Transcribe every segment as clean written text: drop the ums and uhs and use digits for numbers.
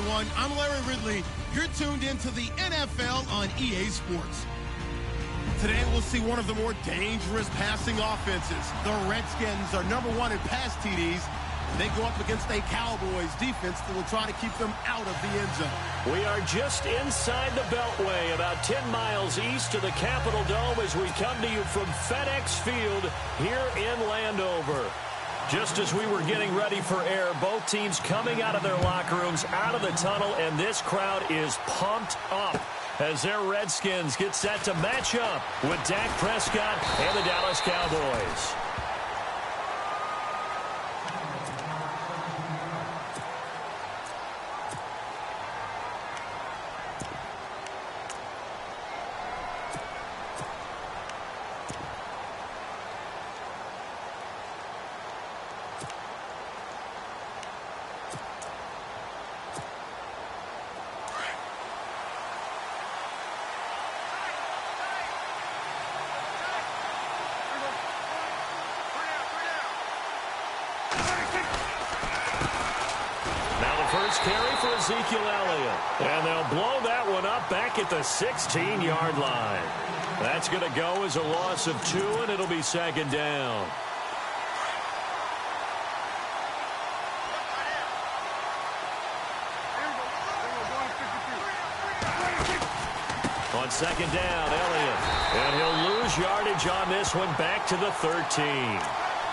everyone. I'm Larry Ridley. You're tuned into the NFL on EA Sports. Today, we'll see one of the more dangerous passing offenses. The Redskins are #1 in pass TDs. They go up against a Cowboys defense that will try to keep them out of the end zone. We are just inside the Beltway, about 10 miles east of the Capitol Dome as we come to you from FedEx Field here in Landover. Just as we were getting ready for air, both teams coming out of their locker rooms, out of the tunnel, and this crowd is pumped up as their Redskins get set to match up with Dak Prescott and the Dallas Cowboys. First carry for Ezekiel Elliott. And they'll blow that one up back at the 16-yard line. That's going to go as a loss of 2, and it'll be second down. On second down, Elliott. And he'll lose yardage on this one back to the 13.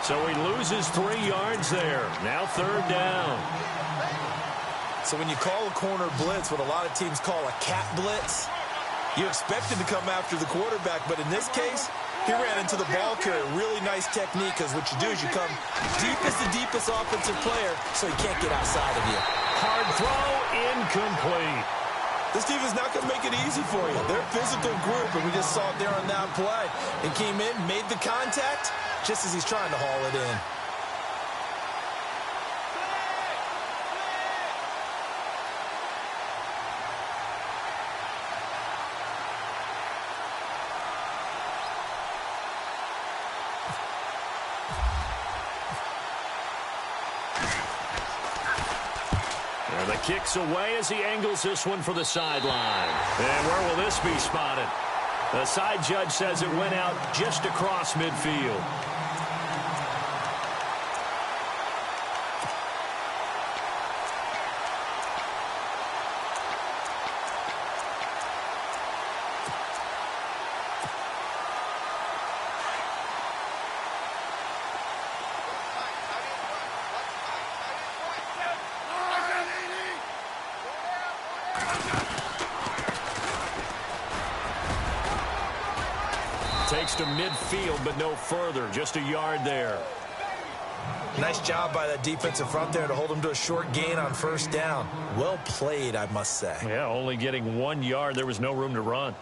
So he loses 3 yards there. Now third down. So when you call a corner blitz, what a lot of teams call a cat blitz, you expect him to come after the quarterback. But in this case, he ran into the ball carrier. Really nice technique, because what you do is you come deep as the deepest offensive player so he can't get outside of you. Hard throw, incomplete. This team is not going to make it easy for you. They're a physical group, and we just saw it there on that play. He came in, made the contact, just as he's trying to haul it in. The kick's away as he angles this one for the sideline. And where will this be spotted? The side judge says it went out just across midfield. Takes to midfield, but no further. Just a yard there. Nice job by that defensive front there to hold him to a short gain on first down. Well played, I must say. Yeah, only getting 1 yard. There was no room to run.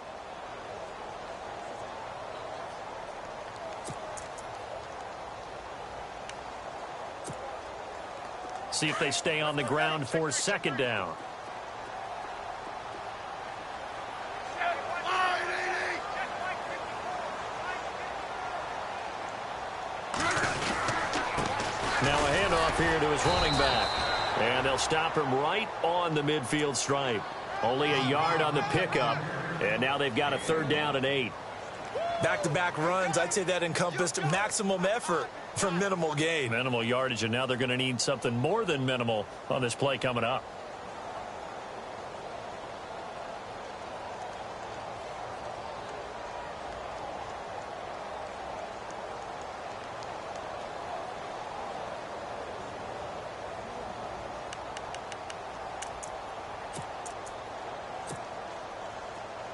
See if they stay on the ground for second down. Now a handoff here to his running back. And they'll stop him right on the midfield stripe. Only a yard on the pickup. And now they've got a third down and 8. Back-to-back runs, I'd say that encompassed maximum effort for minimal gain. Minimal yardage, and now they're going to need something more than minimal on this play coming up.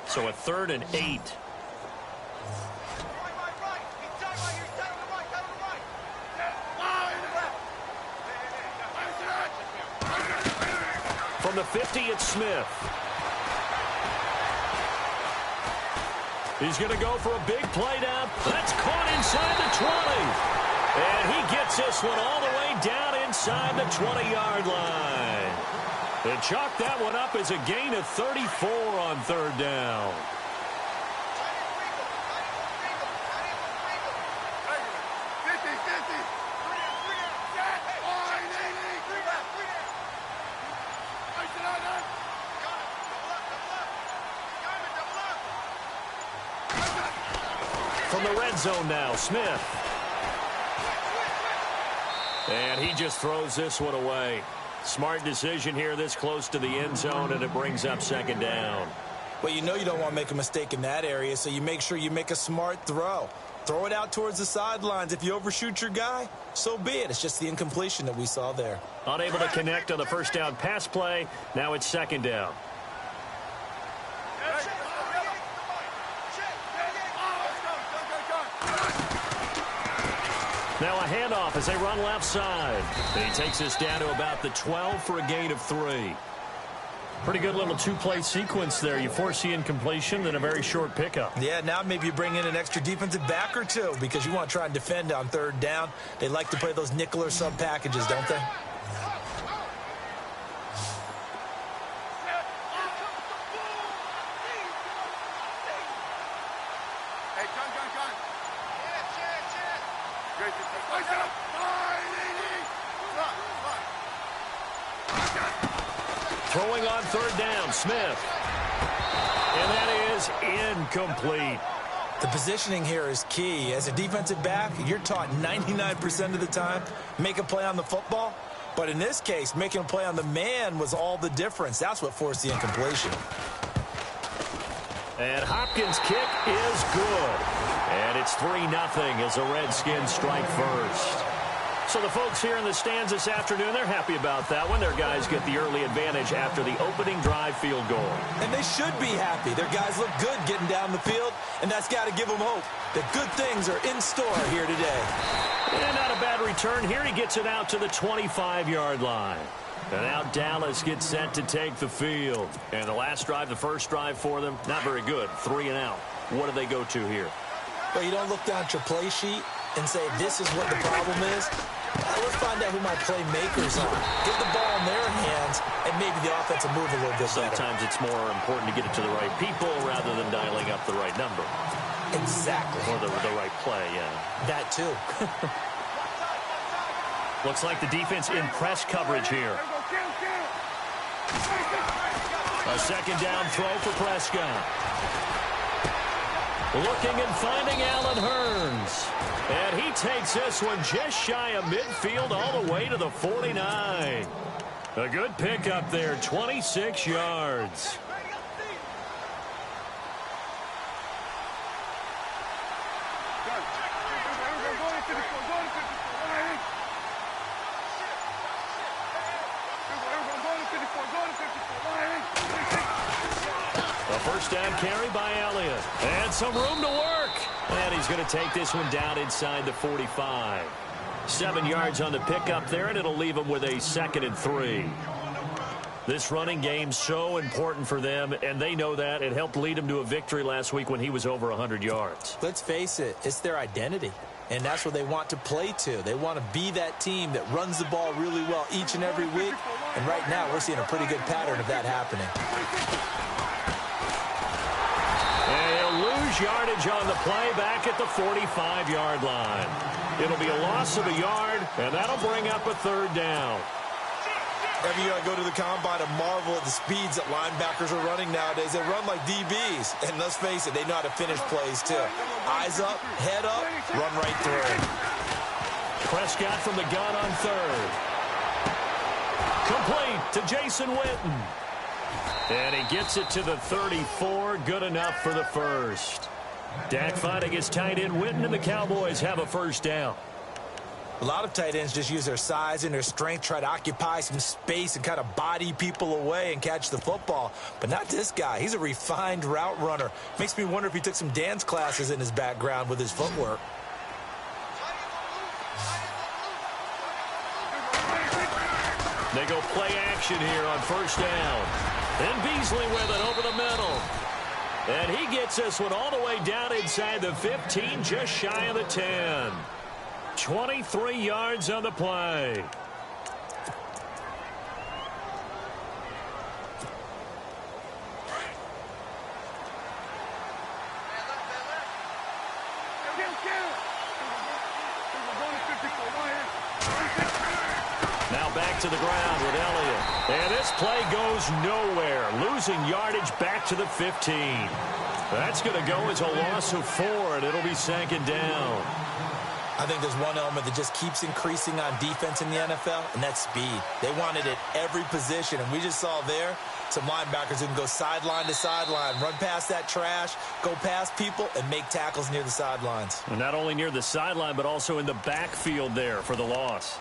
So a third and 8. From the 50, it's Smith. He's going to go for a big play down. That's caught inside the 20. And he gets this one all the way down inside the 20-yard line. They chalk that one up as a gain of 34 on third down. From the red zone now, Smith. And he just throws this one away. Smart decision here this close to the end zone, and it brings up second down. Well, you know you don't want to make a mistake in that area, so you make sure you make a smart throw. Throw it out towards the sidelines. If you overshoot your guy, so be it. It's just the incompletion that we saw there. Unable to connect on the first down pass play. Now it's second down. Now a handoff as they run left side. He takes us down to about the 12 for a gain of 3. Pretty good little two-play sequence there. You force the incompletion, then a very short pickup. Yeah, now maybe you bring in an extra defensive back or two because you want to try and defend on third down. They like to play those nickel or sub packages, don't they? Throwing on third down, Smith. And that is incomplete. The positioning here is key. As a defensive back, you're taught 99% of the time, make a play on the football. But in this case, making a play on the man was all the difference. That's what forced the incompletion. And Hopkins' kick is good. And it's 3-0 as the Redskins strike first. So the folks here in the stands this afternoon, they're happy about that one. Their guys get the early advantage after the opening drive field goal. And they should be happy. Their guys look good getting down the field, and that's got to give them hope that good things are in store here today. And not a bad return here. He gets it out to the 25-yard line. And now Dallas gets set to take the field. And the last drive, the first drive for them, not very good. 3 and out. What do they go to here? Well, you don't look down at your play sheet and say, this is what the problem is. Let's find out who my playmakers are. Get the ball in their hands, and maybe the offense will move a little bit better. Sometimes it's more important to get it to the right people rather than dialing up the right number. Exactly. Or the right play, yeah. That too. Looks like the defense in press coverage here. A second down throw for Prescott. Looking and finding Allen Hurns. And he takes this one just shy of midfield all the way to the 49. A good pickup there, 26 yards. A first down carry by Elliott. And some room to work. And he's going to take this one down inside the 45. 7 yards on the pickup there, and it'll leave him with a 2nd and 3. This running game's so important for them, and they know that. It helped lead him to a victory last week when he was over 100 yards. Let's face it, it's their identity. And that's what they want to play to. They want to be that team that runs the ball really well each and every week. And right now, we're seeing a pretty good pattern of that happening. And he'll lose yardage on the play back at the 45-yard line. It'll be a loss of a yard, and that'll bring up a 3rd down. Every year I go to the combine and marvel at the speeds that linebackers are running nowadays. They run like DBs. And let's face it, they know how to finish plays too. Eyes up, head up, run right through. Prescott from the gun on 3rd. Complete to Jason Witten. And he gets it to the 34. Good enough for the first. Dak finding his tight end Witten, and the Cowboys have a first down. A lot of tight ends just use their size and their strength, try to occupy some space and kind of body people away and catch the football. But not this guy. He's a refined route runner. Makes me wonder if he took some dance classes in his background with his footwork. They go play action here on first down. And Beasley with it over the middle. And he gets this one all the way down inside the 15, just shy of the 10. 23 yards on the play. Now back to the ground with Elliott. And this play goes nowhere, losing yardage back to the 15. That's going to go as a loss of 4, and it'll be second down. I think there's one element that just keeps increasing on defense in the NFL, and that's speed. They want it at every position, and we just saw there some linebackers who can go sideline to sideline, run past that trash, go past people, and make tackles near the sidelines. And not only near the sideline, but also in the backfield there for the loss.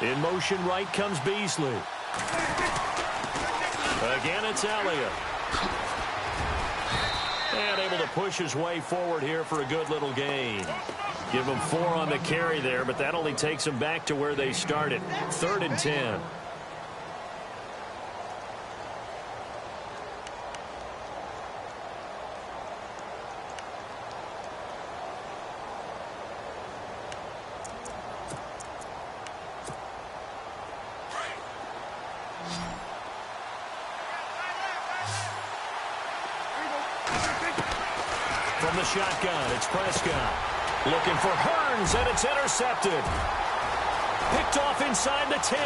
In motion right comes Beasley. Again, it's Elliott. And able to push his way forward here for a good little gain. Give him 4 on the carry there, but that only takes him back to where they started. 3rd and 10. From the shotgun, it's Prescott. Looking for Hearns, and it's intercepted. Picked off inside the 10.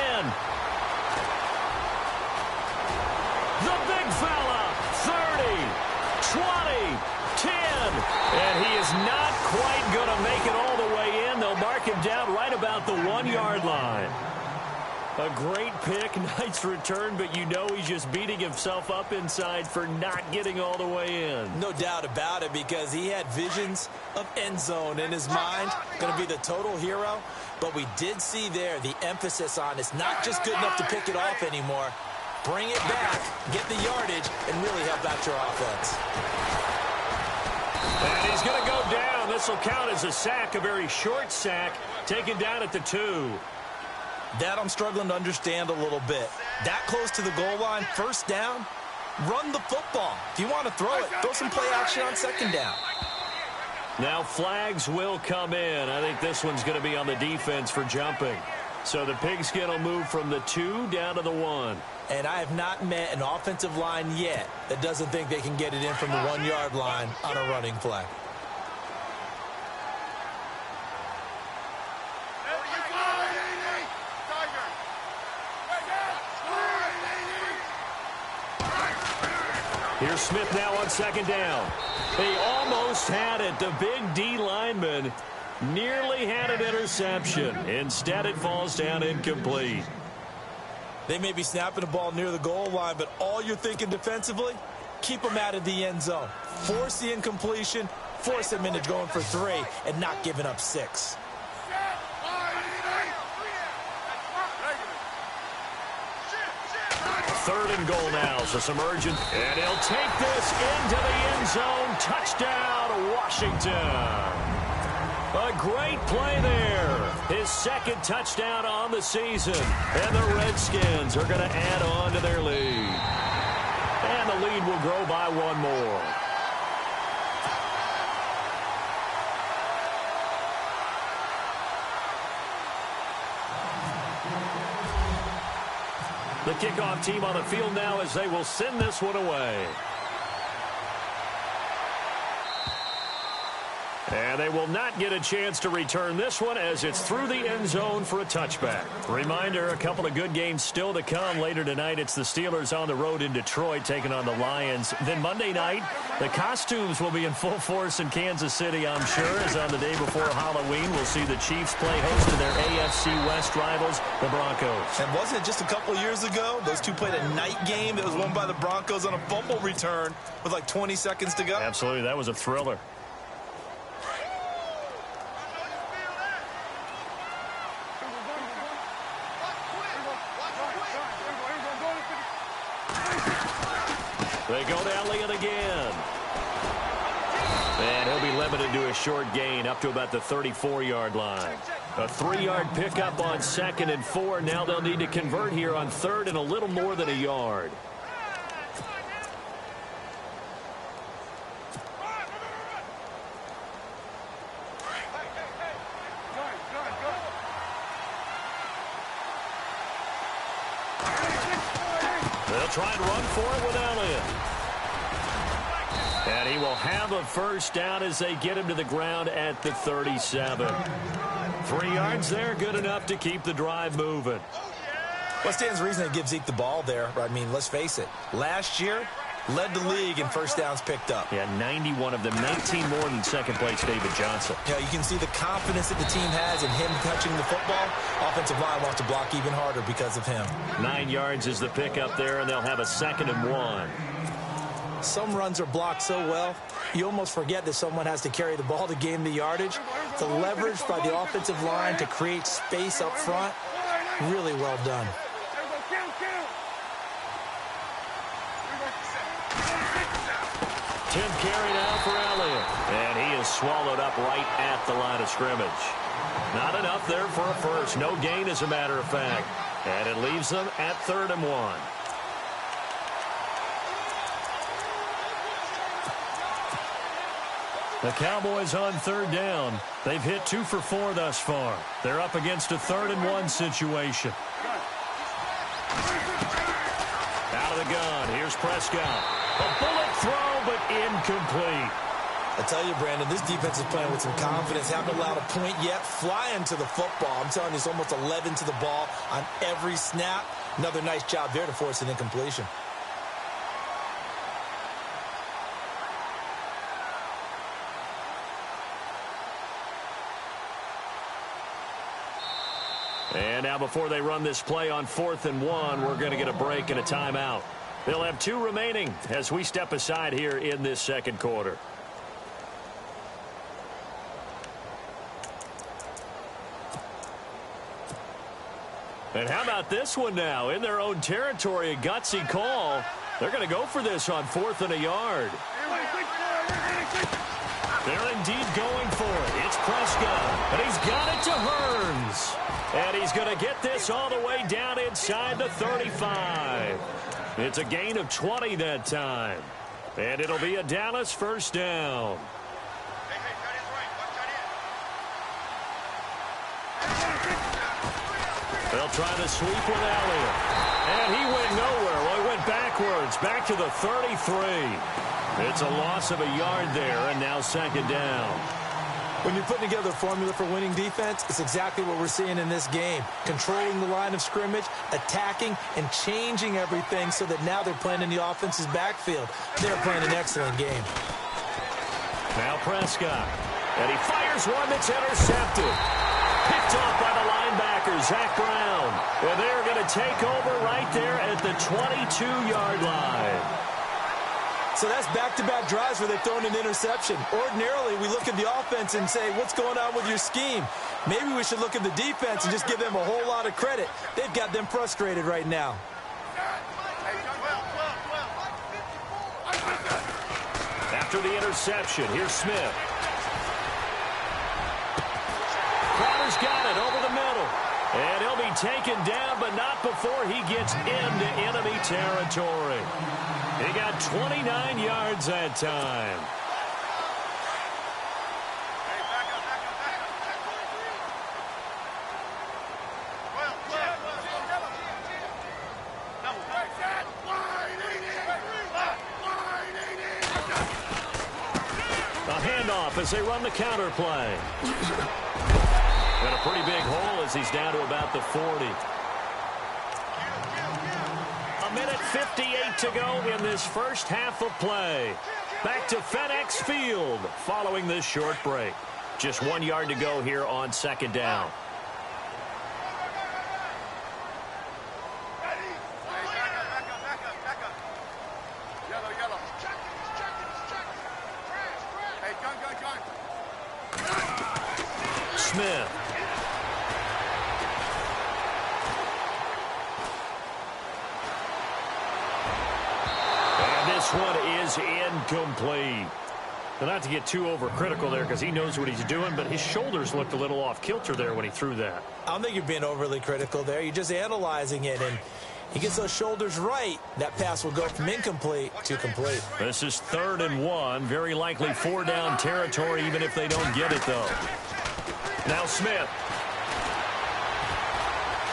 The big fella, 30, 20, 10. And he is not quite going to make it all the way in. They'll mark him down right about the 1-yard line. A great pick, nice return, but you know he's just beating himself up inside for not getting all the way in. No doubt about it, because he had visions of end zone in his mind. Going to be the total hero. But we did see there the emphasis on it's not just good enough to pick it off anymore. Bring it back, get the yardage, and really help out your offense. And he's going to go down. This will count as a sack, a very short sack, taken down at the 2. That I'm struggling to understand a little bit. That close to the goal line, first down, run the football. If you want to throw it, throw some play action on second down. Now flags will come in. I think this one's going to be on the defense for jumping. So the pigskin will move from the 2 down to the 1. And I have not met an offensive line yet that doesn't think they can get it in from the 1-yard line on a running play. Here's Smith now on second down. They almost had it. The big D lineman nearly had an interception. Instead, it falls down incomplete. They may be snapping the ball near the goal line, but all you're thinking defensively, keep them out of the end zone. Force the incompletion, force them into going for 3, and not giving up 6. Third and goal now, so some urgent. And he'll take this into the end zone. Touchdown, Washington. A great play there. His second touchdown on the season. And the Redskins are going to add on to their lead. And the lead will grow by 1 more. The kickoff team on the field now as they will send this one away. And they will not get a chance to return this one as it's through the end zone for a touchback. Reminder, a couple of good games still to come. Later tonight, it's the Steelers on the road in Detroit taking on the Lions. Then Monday night, the costumes will be in full force in Kansas City, I'm sure, as on the day before Halloween, we'll see the Chiefs play host to their AFC West rivals, the Broncos. And wasn't it just a couple years ago, those two played a night game that was won by the Broncos on a fumble return with like 20 seconds to go? Absolutely, that was a thriller. They go to Elliott again. And he'll be limited to a short gain up to about the 34-yard line. A 3-yard pickup on 2nd and 4. Now they'll need to convert here on 3rd and a little more than a yard. They'll try and run for it with Elliott. And he will have a first down as they get him to the ground at the 37. 3 yards there, good enough to keep the drive moving. What stands to reason to give Zeke the ball there? I mean, let's face it. Last year, led the league in first downs picked up. Yeah, 91 of them, 19 more than second-place David Johnson. Yeah, you can see the confidence that the team has in him touching the football. Offensive line wants to block even harder because of him. 9 yards is the pickup there, and they'll have a 2nd and 1. Some runs are blocked so well, you almost forget that someone has to carry the ball to gain the yardage. The leverage by the offensive line to create space up front, really well done. 10 carry now for Elliott. And he is swallowed up right at the line of scrimmage. Not enough there for a first. No gain, as a matter of fact. And it leaves them at 3rd and 1. The Cowboys on 3rd down. They've hit 2 for 4 thus far. They're up against a 3rd and 1 situation. Out of the gun. Here's Prescott. A bullet throw, but incomplete. I tell you, Brandon, this defense is playing with some confidence. Haven't allowed a point yet. Flying to the football. I'm telling you, it's almost 11 to the ball on every snap. Another nice job there to force an incompletion. And now before they run this play on 4th and 1, we're going to get a break and a timeout. They'll have 2 remaining as we step aside here in this 2nd quarter. And how about this one now? In their own territory, a gutsy call. They're going to go for this on 4th and a yard. They're indeed going for it. It's Prescott, and he's got it to Hearns. And he's going to get this all the way down inside the 35. It's a gain of 20 that time. And it'll be a Dallas first down. They'll try the sweep with Elliott. And he went nowhere. Well, he went backwards, back to the 33. It's a loss of a yard there, and now 2nd down. When you're putting together a formula for winning defense, it's exactly what we're seeing in this game. Controlling the line of scrimmage, attacking, and changing everything so that now they're playing in the offense's backfield. They're playing an excellent game. Now Prescott. And he fires one that's intercepted. Picked off by the linebacker, Zach Brown. And they're going to take over right there at the 22-yard line. So that's back-to-back drives where they've thrown an interception. Ordinarily, we look at the offense and say, what's going on with your scheme? Maybe we should look at the defense and just give them a whole lot of credit. They've got them frustrated right now. After the interception, here's Smith. Crowder's got it over the middle. And he'll be taken down, but not before he gets into enemy territory. He got 29 yards that time. A handoff as they run the counter play. And a pretty big hole as he's down to about the 40. A minute 58 to go in this first half of play. Back to FedEx Field following this short break. Just 1 yard to go here on 2nd down. Smith. And this one is incomplete. Well, not to get too overcritical there because he knows what he's doing, but his shoulders looked a little off kilter there when he threw that. I don't think you're being overly critical there. You're just analyzing it, and he gets those shoulders right. That pass will go from incomplete to complete. This is 3rd and 1. Very likely 4 down territory, even if they don't get it, though. Now Smith.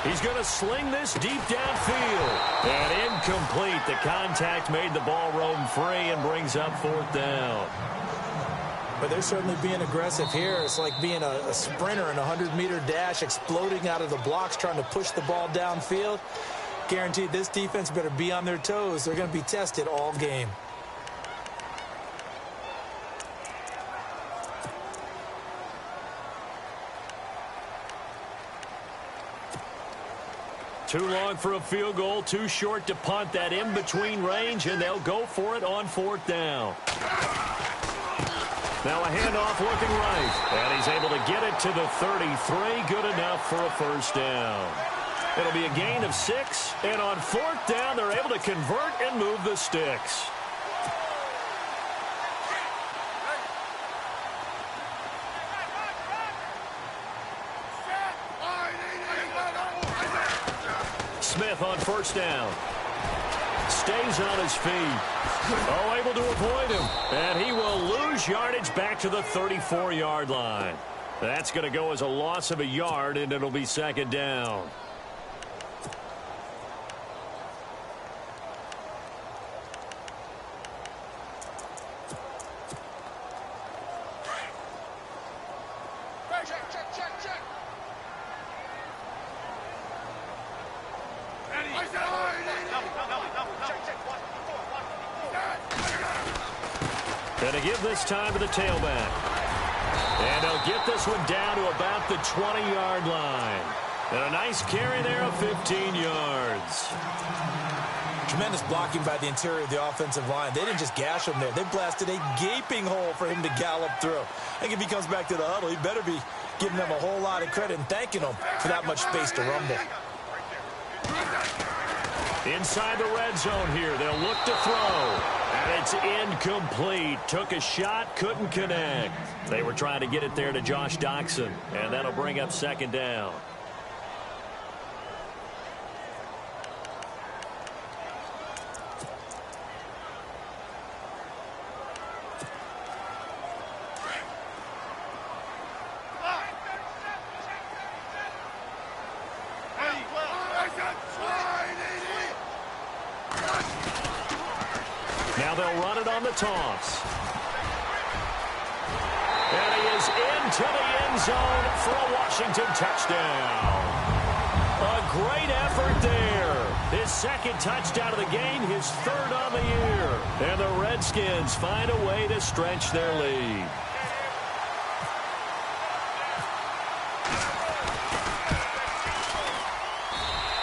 He's going to sling this deep downfield. And incomplete. The contact made the ball roam free and brings up 4th down. But they're certainly being aggressive here. It's like being a sprinter in a 100-meter dash, exploding out of the blocks, trying to push the ball downfield. Guaranteed this defense better be on their toes. They're going to be tested all game. Too long for a field goal, too short to punt. That in-between range, and they'll go for it on 4th down. Now a handoff looking right, and he's able to get it to the 33. Good enough for a 1st down. It'll be a gain of 6, and on 4th down, they're able to convert and move the sticks. Smith on 1st down. Stays on his feet. Oh, able to avoid him. And he will lose yardage back to the 34-yard line. That's going to go as a loss of a yard, and it'll be 2nd down. Going to give this time to the tailback. And they'll get this one down to about the 20-yard line. And a nice carry there of 15 yards. Tremendous blocking by the interior of the offensive line. They didn't just gash him there. They blasted a gaping hole for him to gallop through. I think if he comes back to the huddle, he better be giving them a whole lot of credit and thanking them for that much space to rumble. Inside the red zone here. They'll look to throw. And it's incomplete. Took a shot, couldn't connect. They were trying to get it there to Josh Doxson. And that'll bring up 2nd down. Now they'll run it on the toss. And he is into the end zone for a Washington touchdown. A great effort there. His 2nd touchdown of the game, his 3rd on the year. And the Redskins find a way to stretch their lead.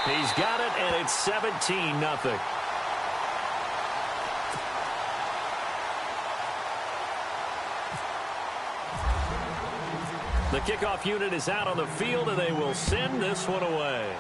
He's got it, and it's 17-0. The kickoff unit is out on the field, and they will send this one away.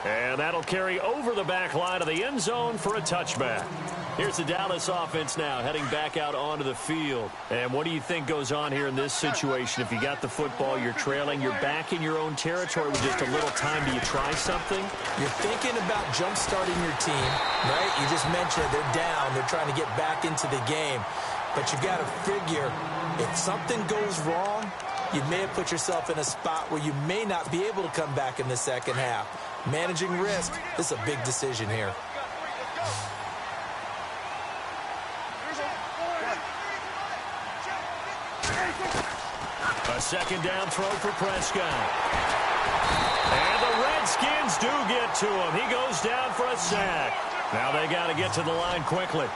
And that'll carry over the back line of the end zone for a touchback. Here's the Dallas offense now heading back out onto the field. And what do you think goes on here in this situation? If you got the football, you're trailing, you're back in your own territory with just a little time. Do you try something? You're thinking about jump-starting your team, right? You just mentioned they're down. They're trying to get back into the game. But you got to figure, if something goes wrong, you may have put yourself in a spot where you may not be able to come back in the 2nd half. Managing risk, this is a big decision here. A 2nd down throw for Prescott. And the Redskins do get to him. He goes down for a sack. Now they got to get to the line quickly.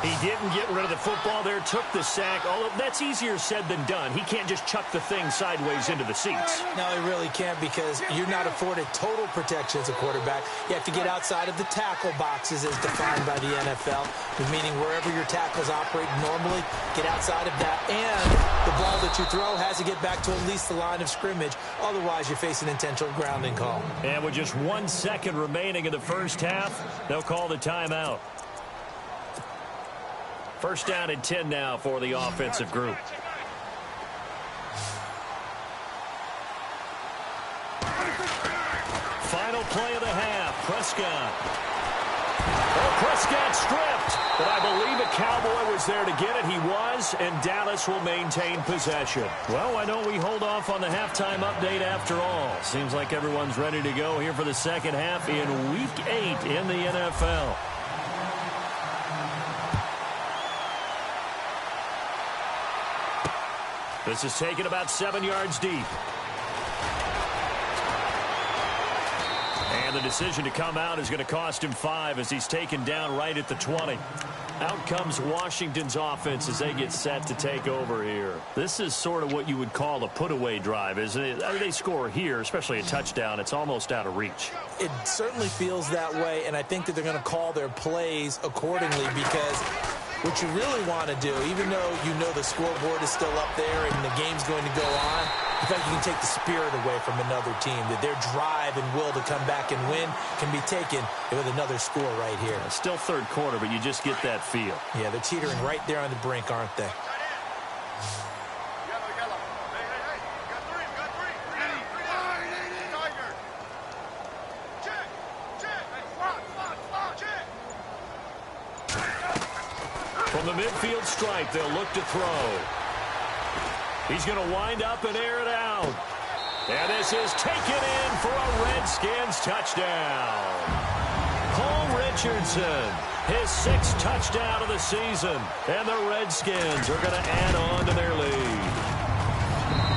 He didn't get rid of the football there, took the sack. Although that's easier said than done. He can't just chuck the thing sideways into the seats. No, he really can't, because you're not afforded total protection as a quarterback. You have to get outside of the tackle boxes as defined by the NFL, meaning wherever your tackles operate normally, get outside of that. And the ball that you throw has to get back to at least the line of scrimmage. Otherwise, you face an intentional grounding call. And with just 1 second remaining in the first half, they'll call the timeout. 1st down and 10 now for the offensive group. Final play of the half. Prescott. Oh, Prescott stripped. But I believe a Cowboy was there to get it. He was, and Dallas will maintain possession. Well, why don't we hold off on the halftime update after all? Seems like everyone's ready to go here for the second half in Week 8 in the NFL. This is taken about 7 yards deep. And the decision to come out is going to cost him 5 as he's taken down right at the 20. Out comes Washington's offense as they get set to take over here. This is sort of what you would call a put-away drive, isn't it? I mean, they score here, especially a touchdown. It's almost out of reach. It certainly feels that way, and I think that they're going to call their plays accordingly because what you really want to do, even though you know the scoreboard is still up there and the game's going to go on, in fact, you can take the spirit away from another team, that their drive and will to come back and win can be taken with another score right here. It's still third quarter, but you just get that feel. Yeah, they're teetering right there on the brink, aren't they? From the midfield stripe, they'll look to throw. He's going to wind up and air it out. And this is taken in for a Redskins touchdown. Paul Richardson, his 6th touchdown of the season. And the Redskins are going to add on to their lead.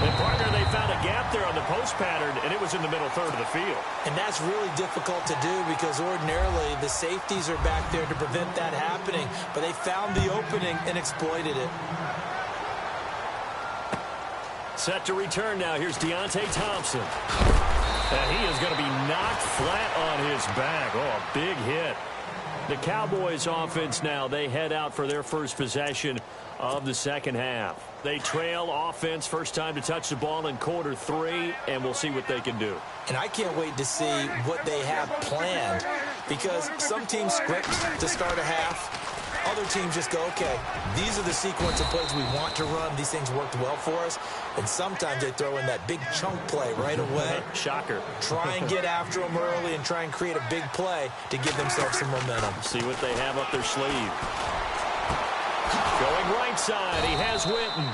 And, partner, they found a gap there on the post pattern, and it was in the middle third of the field. And that's really difficult to do because ordinarily the safeties are back there to prevent that happening. But they found the opening and exploited it. Set to return now. Here's Deontay Thompson. And he is going to be knocked flat on his back. Oh, a big hit. The Cowboys offense now, they head out for their first possession of the second half. They trail offense, first time to touch the ball in quarter 3, and we'll see what they can do. And I can't wait to see what they have planned because some teams script to start a half. Other teams just go, okay, these are the sequence of plays we want to run. These things worked well for us. And sometimes they throw in that big chunk play right away. Shocker. Try and get after them early and try and create a big play to give themselves some momentum. See what they have up their sleeve. Going right side, he has Witten.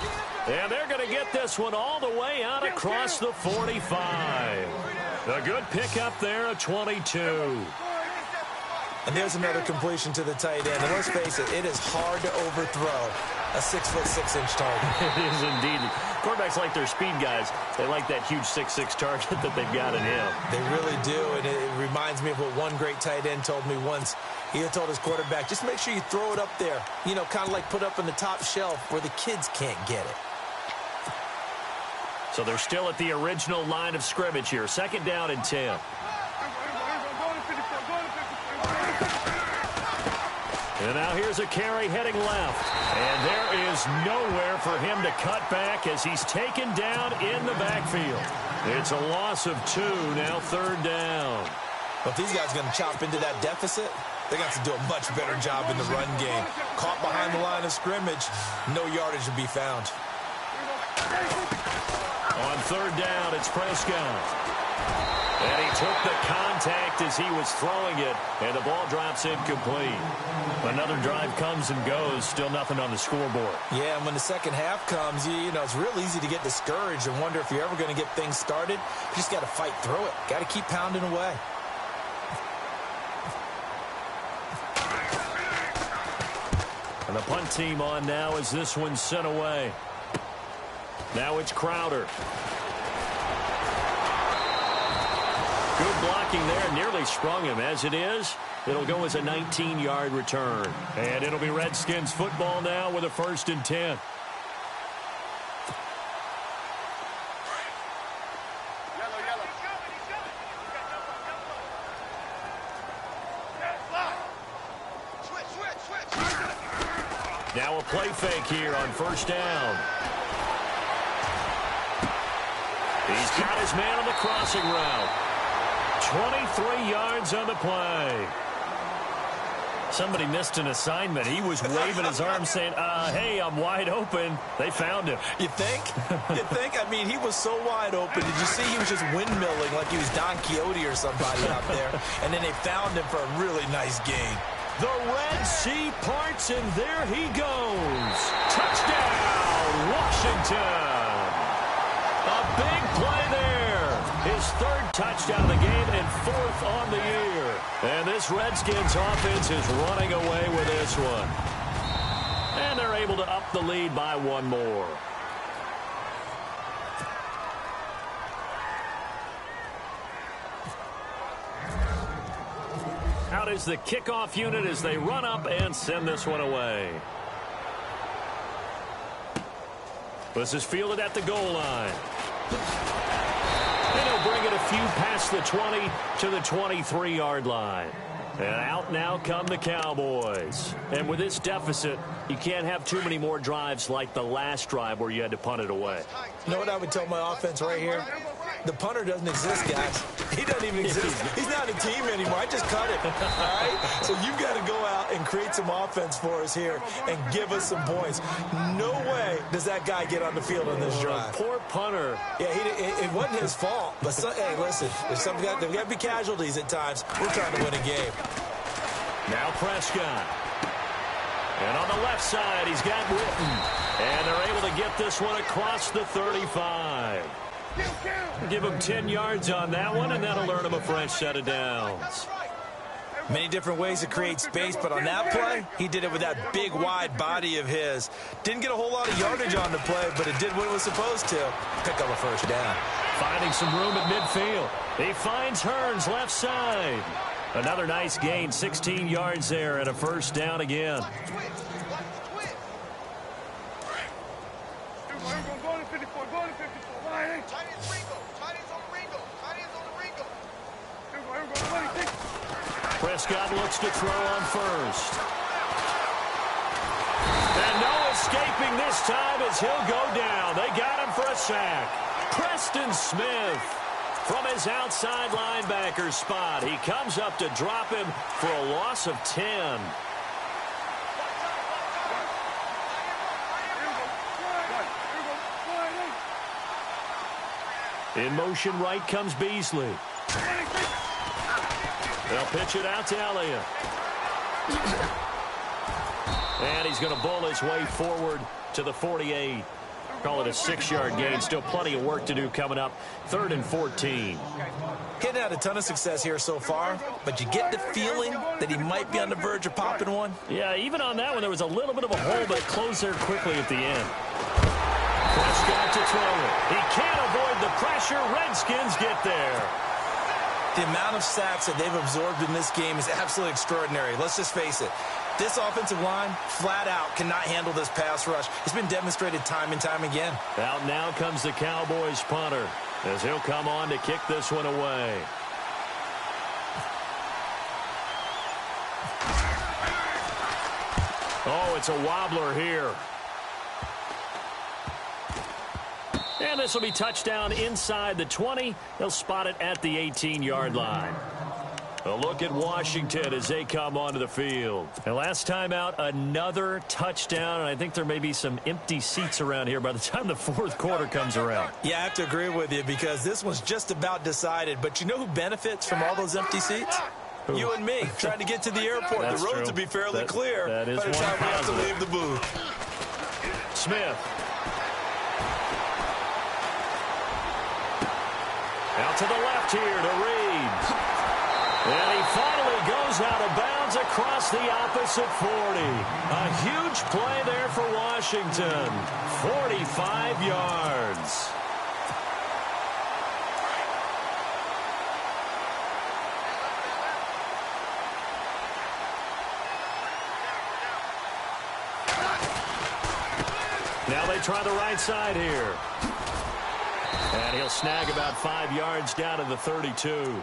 And they're going to get this one all the way out across the 45. A good pickup there at 22. And there's another completion to the tight end. And let's face it, it is hard to overthrow a 6'6" target. It is indeed. Quarterbacks like their speed guys. They like that huge 6'6" target that they've got in him. They really do, and it reminds me of what one great tight end told me once. He had told his quarterback, just make sure you throw it up there. You know, kind of like put up on the top shelf where the kids can't get it. So they're still at the original line of scrimmage here. Second down and 10. And now here's a carry heading left. And there is nowhere for him to cut back as he's taken down in the backfield. It's a loss of 2, now third down. Well, if these guys are going to chop into that deficit, they're going to have to do a much better job in the run game. Caught behind the line of scrimmage, no yardage to be found. On third down, it's Prescott. And he took the contact as he was throwing it, and the ball drops incomplete. Another drive comes and goes, still nothing on the scoreboard. Yeah, and when the second half comes, you know, it's real easy to get discouraged and wonder if you're ever going to get things started. You just got to fight through it. Got to keep pounding away. And the punt team on now as this one's sent away. Now it's Crowder. Good blocking there, nearly sprung him. As it is, it'll go as a 19-yard return. And it'll be Redskins football now with a 1st and 10. Now a play fake here on first down. He's got his man on the crossing route. 23 yards on the play. Somebody missed an assignment. He was waving his arm saying, hey, I'm wide open. They found him. You think? You think? I mean, he was so wide open. Did you see he was just windmilling like he was Don Quixote or somebody out there? And then they found him for a really nice gain. The Red Sea parts, and there he goes. Touchdown, Washington. A big play there. His third touchdown of the game and fourth on the year. And this Redskins offense is running away with this one. And they're able to up the lead by one more. Out is the kickoff unit as they run up and send this one away. This is fielded at the goal line. And he'll bring it a few past the 20 to the 23-yard line. And out now come the Cowboys. And with this deficit, you can't have too many more drives like the last drive where you had to punt it away. You know what I would tell my offense right here? The punter doesn't exist, guys. He doesn't even exist. He's not a team anymore. I just cut it. All right? So you've got to go out and create some offense for us here and give us some points. No way does that guy get on the field on this drive. Poor punter. Yeah, it wasn't his fault. But, hey, listen, there's got to be casualties at times. We're trying to win a game. Now Prescott. And on the left side, he's got Witten. And they're able to get this one across the 35. Give him 10 yards on that one, and that'll earn him a fresh set of downs. Many different ways to create space, but on that play, he did it with that big, wide body of his. Didn't get a whole lot of yardage on the play, but it did what it was supposed to. Pick up a first down. Finding some room at midfield. He finds Hearns left side. Another nice gain, 16 yards there, and a first down again. Prescott looks to throw on first. And no escaping this time as he'll go down. They got him for a sack. Preston Smith from his outside linebacker spot. He comes up to drop him for a loss of 10. In motion right comes Beasley. They'll pitch it out to Elliott. And he's going to bowl his way forward to the 48. Call it a 6-yard gain. Still plenty of work to do coming up. 3rd and 14. Getting had a ton of success here so far, but you get the feeling that he might be on the verge of popping one. Yeah, even on that one, there was a little bit of a hole, but it closed there quickly at the end. Prescott to throw it. He can't avoid the pressure. Redskins get there. The amount of sacks that they've absorbed in this game is absolutely extraordinary. Let's just face it. This offensive line, flat out, cannot handle this pass rush. It's been demonstrated time and time again. Out now comes the Cowboys punter as he'll come on to kick this one away. Oh, it's a wobbler here. And this will be touchdown inside the 20. They'll spot it at the 18-yard line. A look at Washington as they come onto the field. And last time out, another touchdown. And I think there may be some empty seats around here by the time the fourth quarter comes around. Yeah, I have to agree with you because this one's just about decided. But you know who benefits from all those empty seats? Who? You and me, trying to get to the airport. That's the roads true. will be fairly clear that is by the time we have to leave the booth. Smith. Out to the left here to Reed. And he finally goes out of bounds across the opposite 40. A huge play there for Washington. 45 yards. Now they try the right side here. And he'll snag about 5 yards down to the 32.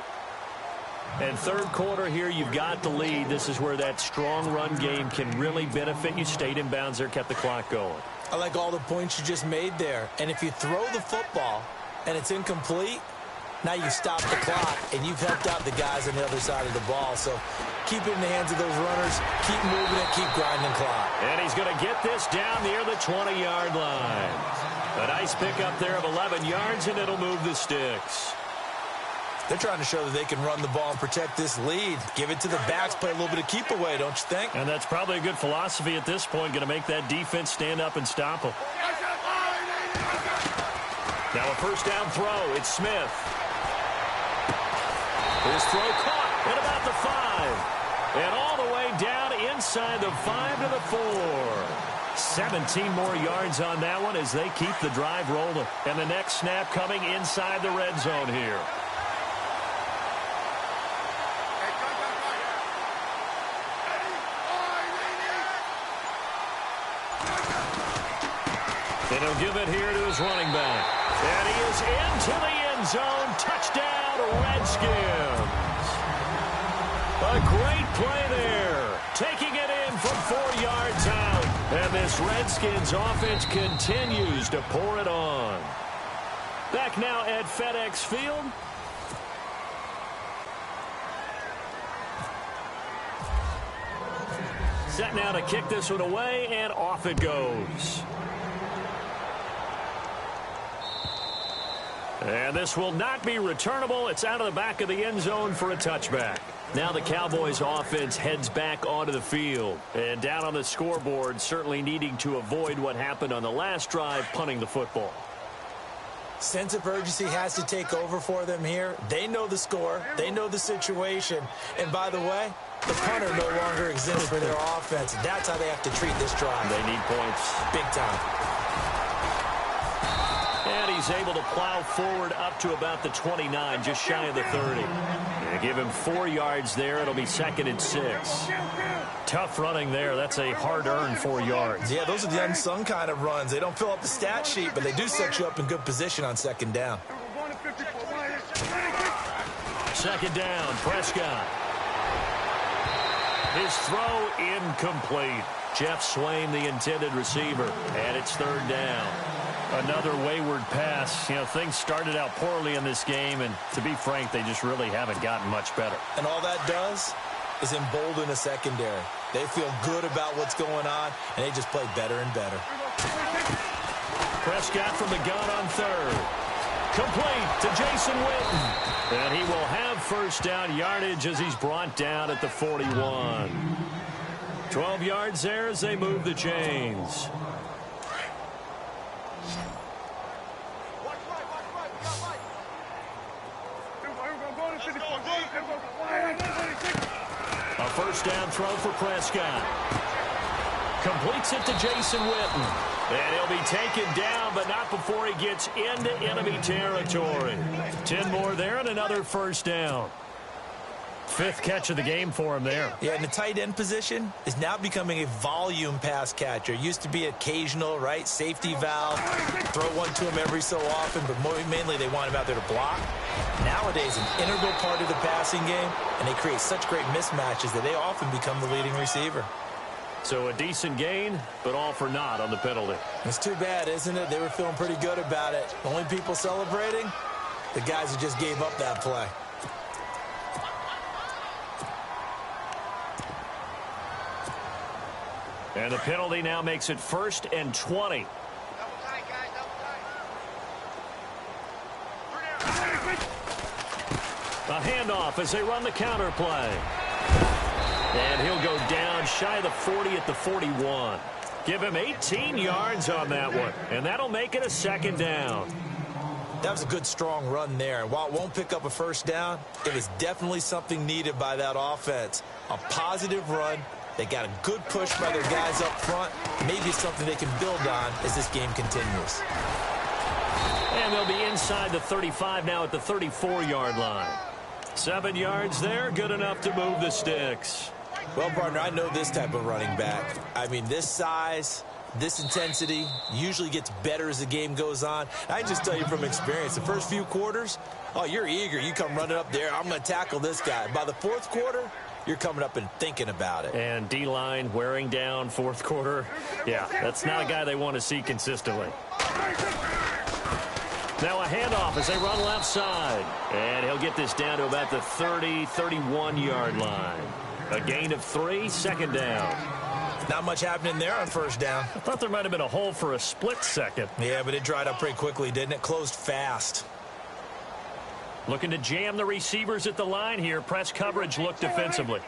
And third quarter here, you've got the lead. This is where that strong run game can really benefit you. Stayed in bounds there, kept the clock going. I like all the points you just made there. And if you throw the football and it's incomplete, now you stop the clock and you've helped out the guys on the other side of the ball. So keep it in the hands of those runners. Keep moving it. Keep grinding clock. And he's going to get this down near the 20-yard line. A nice pickup there of 11 yards, and it'll move the sticks. They're trying to show that they can run the ball and protect this lead. Give it to the backs, play a little bit of keep away, don't you think? And that's probably a good philosophy at this point, going to make that defense stand up and stop them. Now a first down throw. It's Smith. His throw caught at about the 5. And all the way down inside the 5 to the 4. 17 more yards on that one as they keep the drive rolling. And the next snap coming inside the red zone here. And he'll give it here to his running back. And he is into the end zone. Touchdown, Redskins. A great play there. Taking it in from 4 yards out. And this Redskins offense continues to pour it on. Back now at FedEx Field. Set now to kick this one away, and off it goes. And this will not be returnable. It's out of the back of the end zone for a touchback. Now the Cowboys offense heads back onto the field. And down on the scoreboard, certainly needing to avoid what happened on the last drive, punting the football. Sense of urgency has to take over for them here. They know the score. They know the situation. And by the way, the punter no longer exists for their offense. That's how they have to treat this drive. They need points. Big time. And he's able to plow forward up to about the 29, just shy of the 30. They give him 4 yards there. It'll be 2nd and 6. Tough running there. That's a hard-earned 4 yards. Yeah, those are the unsung kind of runs. They don't fill up the stat sheet, but they do set you up in good position on 2nd down. 2nd down, Prescott. His throw incomplete. Jeff Swain, the intended receiver, and it's 3rd down. Another wayward pass. You know, things started out poorly in this game, and to be frank, they just really haven't gotten much better. And all that does is embolden a secondary. They feel good about what's going on, and they just play better and better. Prescott from the gun on 3rd. Complete to Jason Witten. And he will have first down yardage as he's brought down at the 41. 12 yards there as they move the chains. A first down throw for Prescott. Completes it to Jason Witten. And he'll be taken down, but not before he gets into enemy territory. 10 more there and another first down. 5th catch of the game for him there. Yeah, and the tight end position is now becoming a volume pass catcher. It used to be occasional, right? Safety valve. Throw one to him every so often, but mainly they want him out there to block. Nowadays, an integral part of the passing game, and they create such great mismatches that they often become the leading receiver. So a decent gain, but all for naught on the penalty. It's too bad, isn't it? They were feeling pretty good about it. Only people celebrating, the guys who just gave up that play. And the penalty now makes it 1st and 20. A handoff as they run the counter play. And he'll go down shy of the 40 at the 41. Give him 18 yards on that one. And that'll make it a 2nd down. That was a good, strong run there. And while it won't pick up a first down, it was definitely something needed by that offense. A positive run. They got a good push by their guys up front. Maybe it's something they can build on as this game continues. And they'll be inside the 35 now at the 34-yard line. 7 yards there, good enough to move the sticks. Well, partner, I know this type of running back. I mean, this size, this intensity usually gets better as the game goes on. I just tell you from experience, the first few quarters, oh, you're eager. You come running up there, I'm going to tackle this guy. By the 4th quarter, you're coming up and thinking about it. And D-line wearing down 4th quarter. Yeah, that's not a guy they want to see consistently. Now a handoff as they run left side. And he'll get this down to about the 30, 31-yard line. A gain of 3, 2nd down. Not much happening there on first down. I thought there might have been a hole for a split second. Yeah, but it dried up pretty quickly, didn't it? Closed fast. Looking to jam the receivers at the line here. Press coverage look defensively.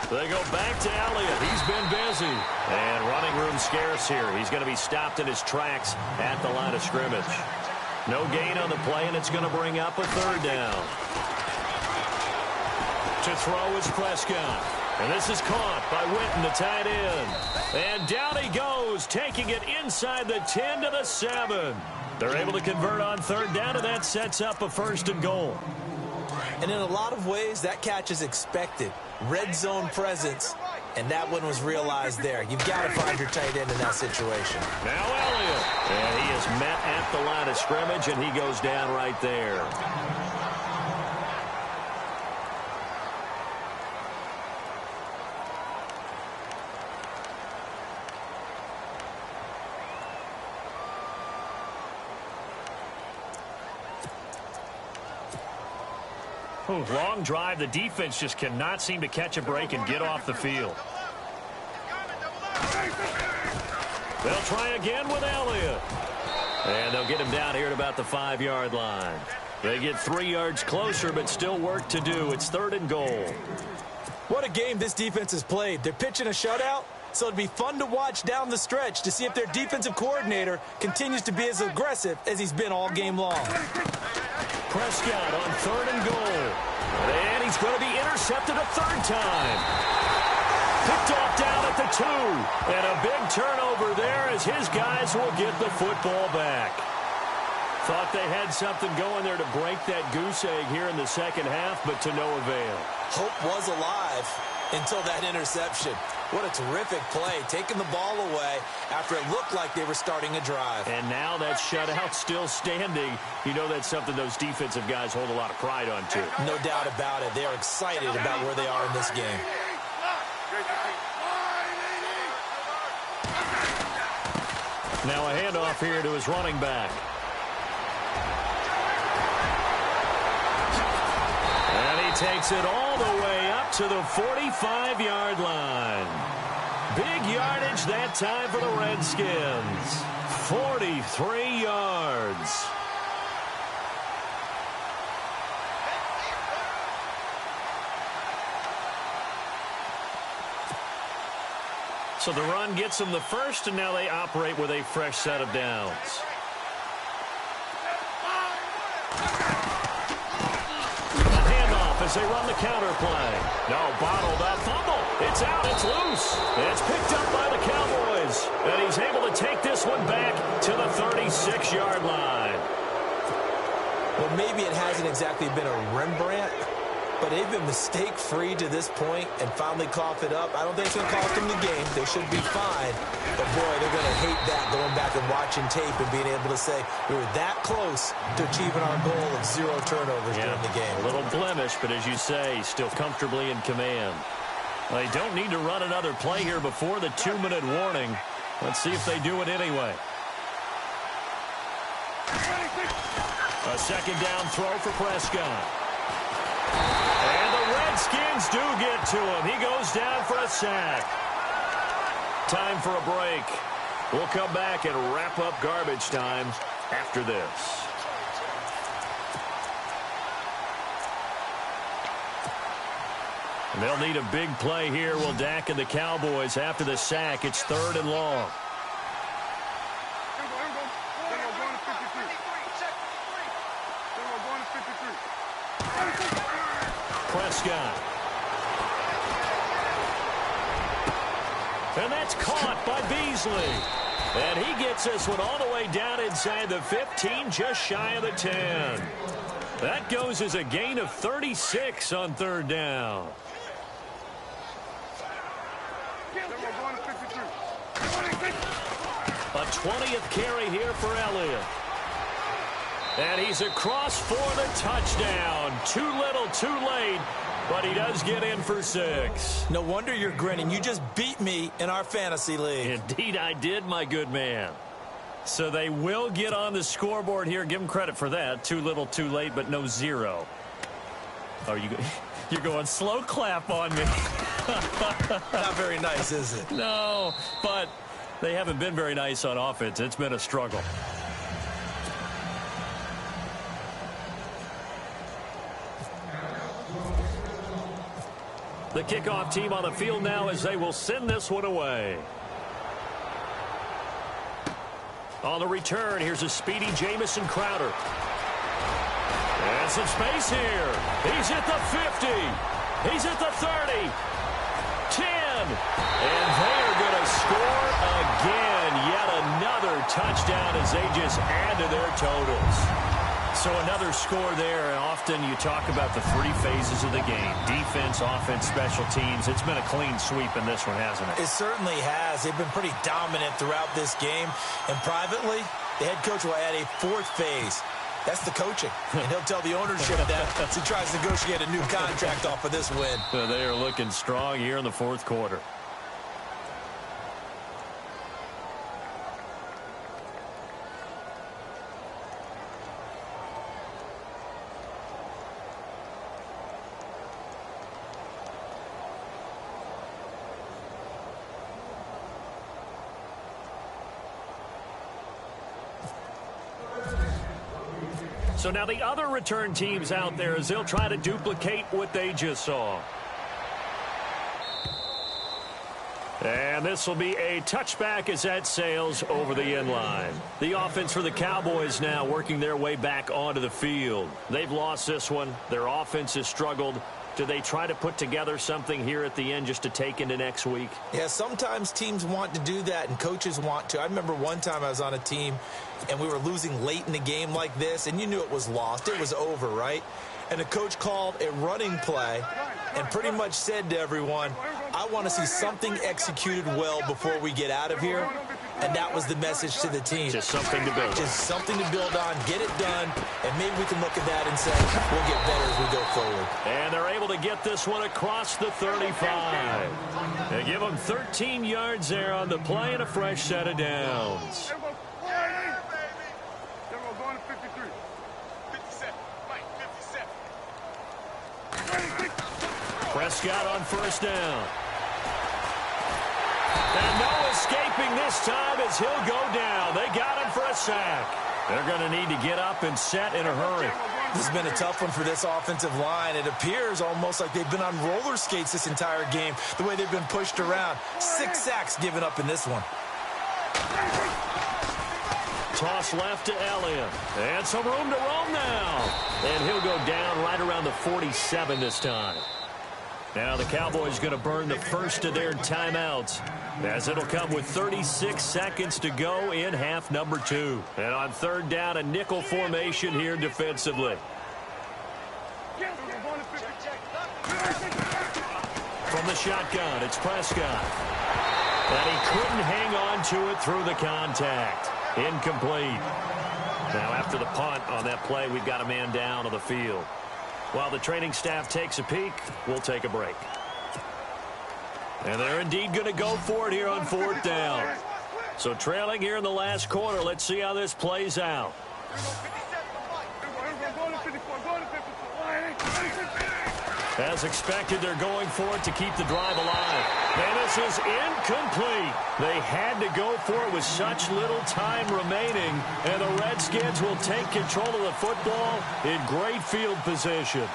They go back to Elliott. He's been busy. And running room scarce here. He's going to be stopped in his tracks at the line of scrimmage. No gain on the play, and it's going to bring up a third down. To throw is Prescott. And this is caught by Witten, the tight end. And down he goes, taking it inside the 10 to the 7. They're able to convert on third down, and that sets up a 1st and goal. And in a lot of ways, that catch is expected. Red zone presence, and that one was realized there. You've got to find your tight end in that situation. Now Elliott. And he is met at the line of scrimmage, and he goes down right there. Long drive. The defense just cannot seem to catch a break and get off the field. They'll try again with Elliott. And they'll get him down here at about the 5-yard line. They get 3 yards closer, but still work to do. It's 3rd and goal. What a game this defense has played. They're pitching a shutout, so it'd be fun to watch down the stretch to see if their defensive coordinator continues to be as aggressive as he's been all game long. Prescott on 3rd and goal. And he's going to be intercepted a 3rd time. Picked off down at the 2. And a big turnover there as his guys will get the football back. Thought they had something going there to break that goose egg here in the second half, but to no avail. Hope was alive until that interception. What a terrific play, taking the ball away after it looked like they were starting a drive. And now that shutout still standing. You know that's something those defensive guys hold a lot of pride on, too. No doubt about it. They're excited about where they are in this game. Now a handoff here to his running back. And he takes it all the way up to the 45-yard line. Big yardage that time for the Redskins. 43 yards. So the run gets them the first, and now they operate with a fresh set of downs. As they run the counter play. No, bottled up fumble. It's out. It's loose. It's picked up by the Cowboys. And he's able to take this one back to the 36-yard line. Well, maybe it hasn't exactly been a Rembrandt, but they've been mistake-free to this point and finally cough it up. I don't think it's going to cost them the game. They should be fine. But, boy, they're going to hate that, going back and watching tape and being able to say we were that close to achieving our goal of 0 turnovers during the game. A little blemish, but as you say, still comfortably in command. Well, they don't need to run another play here before the 2-minute warning. Let's see if they do it anyway. A second down throw for Prescott. And the Redskins do get to him. He goes down for a sack. Time for a break. We'll come back and wrap up garbage time after this. And they'll need a big play here. Will Dak and the Cowboys after the sack. It's 3rd and long. Prescott. And that's caught by Beasley. And he gets this one all the way down inside the 15, just shy of the 10. That goes as a gain of 36 on 3rd down. A 20th carry here for Elliott. And he's across for the touchdown. Too little, too late. But he does get in for 6. No wonder you're grinning. You just beat me in our fantasy league. Indeed I did, my good man. So they will get on the scoreboard here. Give them credit for that. Too little, too late, but no 0. Oh, you're going slow clap on me. Not very nice, is it? No, but They haven't been very nice on offense. It's been a struggle. The kickoff team on the field now as they will send this one away. On the return, here's a speedy Jamison Crowder. And some space here. He's at the 50. He's at the 30. 10. And they are going to score again. Yet another touchdown as they just add to their totals. So another score there, and often you talk about the three phases of the game. Defense, offense, special teams. It's been a clean sweep in this one, hasn't it? It certainly has. They've been pretty dominant throughout this game. And privately, the head coach will add a fourth phase. That's the coaching. And he'll tell the ownership that as he tries to negotiate a new contract off of this win. They are looking strong here in the fourth quarter. So now the other return teams out there as they'll try to duplicate what they just saw. And this will be a touchback as that sails over the end line. The offense for the Cowboys now working their way back onto the field. They've lost this one. Their offense has struggled. Do they try to put together something here at the end just to take into next week? Yeah, sometimes teams want to do that and coaches want to. I remember one time I was on a team and we were losing late in the game like this, and you knew it was lost. It was over, right? And the coach called a running play and pretty much said to everyone, I want to see something executed well before we get out of here. And that was the message to the team. Just something to build. Just something to build on, get it done, and maybe we can look at that and say, we'll get better as we go forward. And they're able to get this one across the 35. They give them 13 yards there on the play and a fresh set of downs. Prescott on first down. And no escaping this time as he'll go down. They got him for a sack. They're going to need to get up and set in a hurry. This has been a tough one for this offensive line. It appears almost like they've been on roller skates this entire game, the way they've been pushed around. 6 sacks given up in this one. Toss left to Elliott. And some room to roam now. And he'll go down right around the 47 this time. Now the Cowboys going to burn the first of their timeouts as it'll come with 36 seconds to go in half number 2. And on third down, a nickel formation here defensively. From the shotgun, it's Prescott. And he couldn't hang on to it through the contact. Incomplete. Now after the punt on that play, we've got a man down on the field. While the training staff takes a peek, we'll take a break. And they're indeed going to go for it here on fourth down. So trailing here in the last quarter, let's see how this plays out. As expected, they're going for it to keep the drive alive. And this is incomplete. They had to go for it with such little time remaining. And the Redskins will take control of the football in great field position.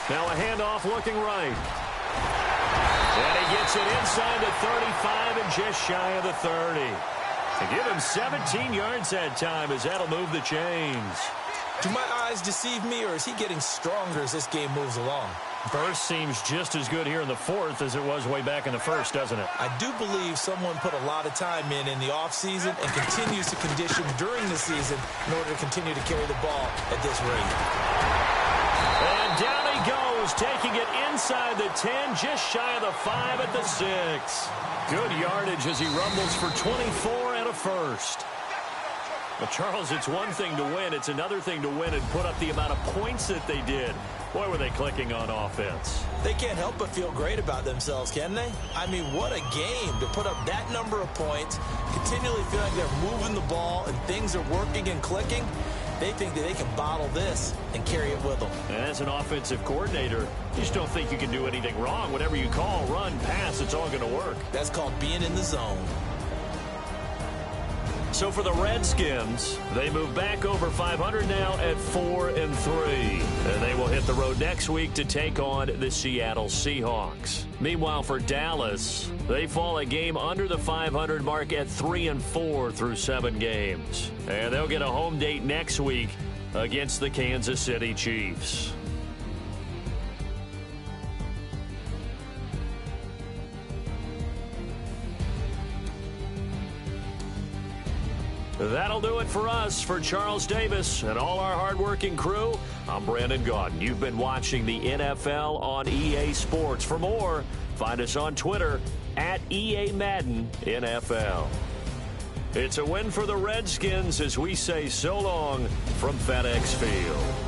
Now a handoff looking right. And he gets it inside the 35 and just shy of the 30. To give him 17 yards that time as that'll move the chains. Do my eyes deceive me, or is he getting stronger as this game moves along? Burst seems just as good here in the fourth as it was way back in the first, doesn't it? I do believe someone put a lot of time in the offseason and continues to condition during the season in order to continue to carry the ball at this rate. And down he goes, taking it inside the 10, just shy of the 5 at the 6. Good yardage as he rumbles for 24 and a first. Well, Charles, it's one thing to win. It's another thing to win and put up the amount of points that they did. Boy, were they clicking on offense. They can't help but feel great about themselves, can they? I mean, what a game to put up that number of points, continually feel like they're moving the ball and things are working and clicking. They think that they can bottle this and carry it with them. And as an offensive coordinator, you just don't think you can do anything wrong. Whatever you call, run, pass, it's all going to work. That's called being in the zone. So for the Redskins, they move back over 500 now at 4-3. And they will hit the road next week to take on the Seattle Seahawks. Meanwhile, for Dallas, they fall a game under the 500 mark at 3-4 through 7 games. And they'll get a home date next week against the Kansas City Chiefs. That'll do it for us. For Charles Davis and all our hardworking crew, I'm Brandon Gaudin. You've been watching the NFL on EA Sports. For more, find us on Twitter at EA Madden NFL. It's a win for the Redskins as we say so long from FedEx Field.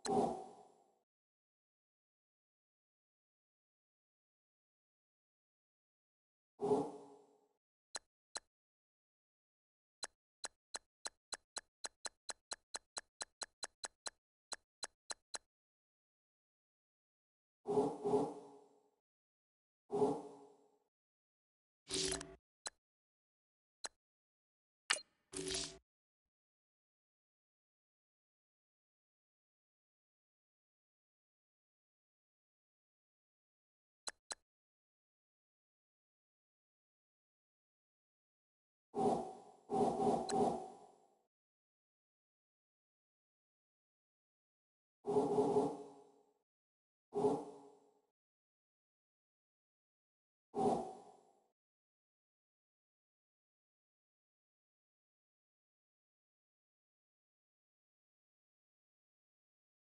You